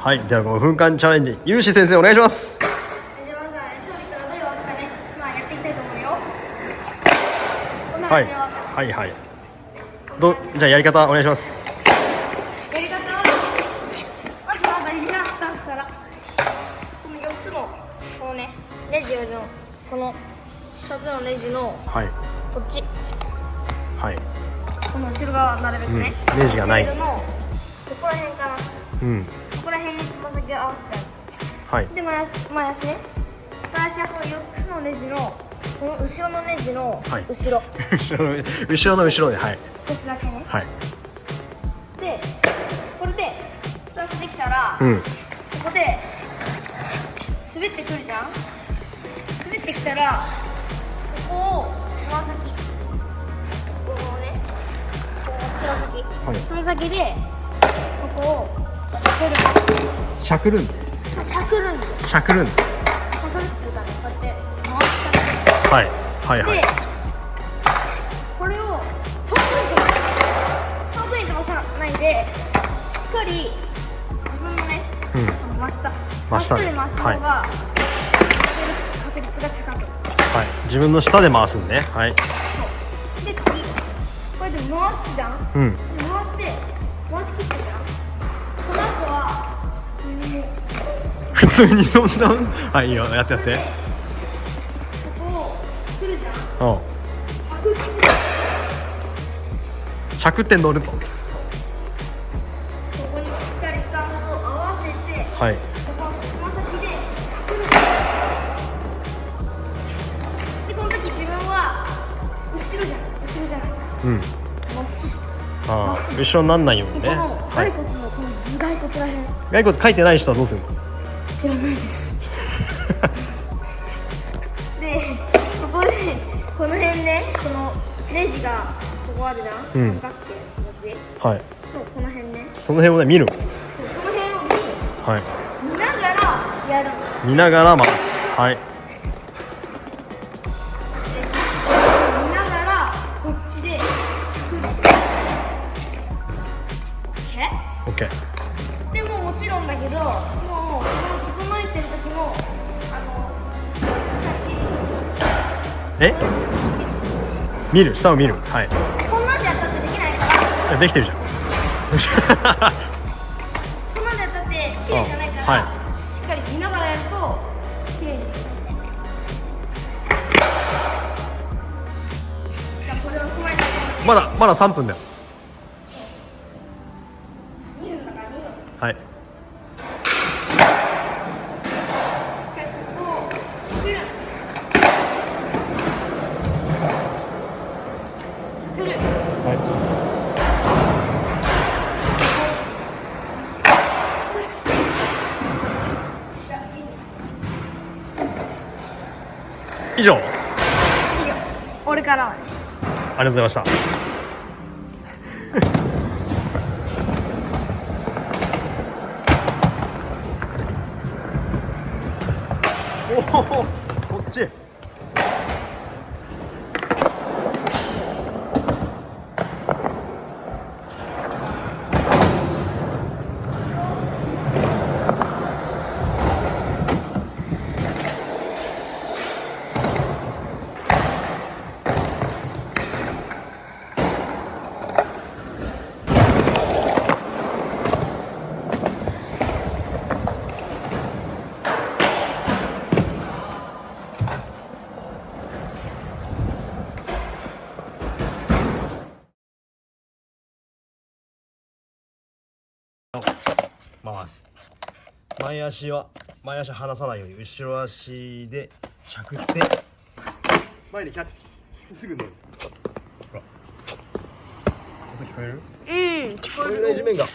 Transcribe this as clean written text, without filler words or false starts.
はい、では5分間チャレンジ、ゆうし先生お願いします。じゃあまずは勝利からどういう技かね、まあやっていきたいと思うよ。こんなはい、感じの技。はいはい。じゃあやり方お願いします。やり方はまずは大事なスタンスから、この4つのこのねネジのこの2つのネジのはい、こっち、はい、この後ろ側なるべくね、ネジがない。レールのここら辺かな、うん、ここら辺につま先を合わせてあはい、る。で前足ね、前足はこの4つのネジのこの後ろのネジのはい後ろ、後ろの後ろで、はい、少しだけね。はい、でこれでスタートできたら、うん、ここで滑ってくるじゃん。滑ってきたらここをつま先、このね、こうつま先、はい、つま先でここをしゃくるん、しゃくるんでしゃくるん、しゃくるっていうかね、こうやって回したはい、はい、はい、で、これを遠くに飛ばさないで、しっかり自分のね、真下で回す方が、確率が高く。はい、自分の下で回すんね。はい、そうで次、こうやって回すじゃん。うん、回しきってるじゃん。この後は普通に飲んだ。はい、いいよ、やってやって。ここを来るじゃん。うん、しゃくって乗ると。ここにしっかりスタンスを合わせて、はい、ここのつま先でしゃくる。でこの時自分は後ろじゃない。うん、まっすぐ。ああ、後ろになんないようにね。このは骸い、骨のこの頭蓋骨らへん、骸骨書いてない人はどうするの？知らないです。でここでこの辺ね、このネジがここあるじゃん。三角形のやつ。はい、そうこの辺ね。その辺をね見る。そうその辺をはい、見ながらやる。見ながら回す。はい、見ながらこっちでしゃくる。オッケー。でももちろんだけど、もうこの整えてる時もえ？見る、下を見る。はい。こんなんでやったってできないから。いやできてるじゃん。こんなんでやったって綺麗じゃないから、はい、しっかり見ながらやると綺麗になる。じゃあこれを踏まえてまだ3分だよ。 2分だから2分。はい、しっかりここをしゃくる。はい、以上。いいよ。俺からはね。ありがとうございました。おお、そっち。回す。前足離さないように後ろ足でしゃくって前でキャッチする。すぐ乗る。ほら、音聞こえる？うん、聞こえる。これぐらい地面が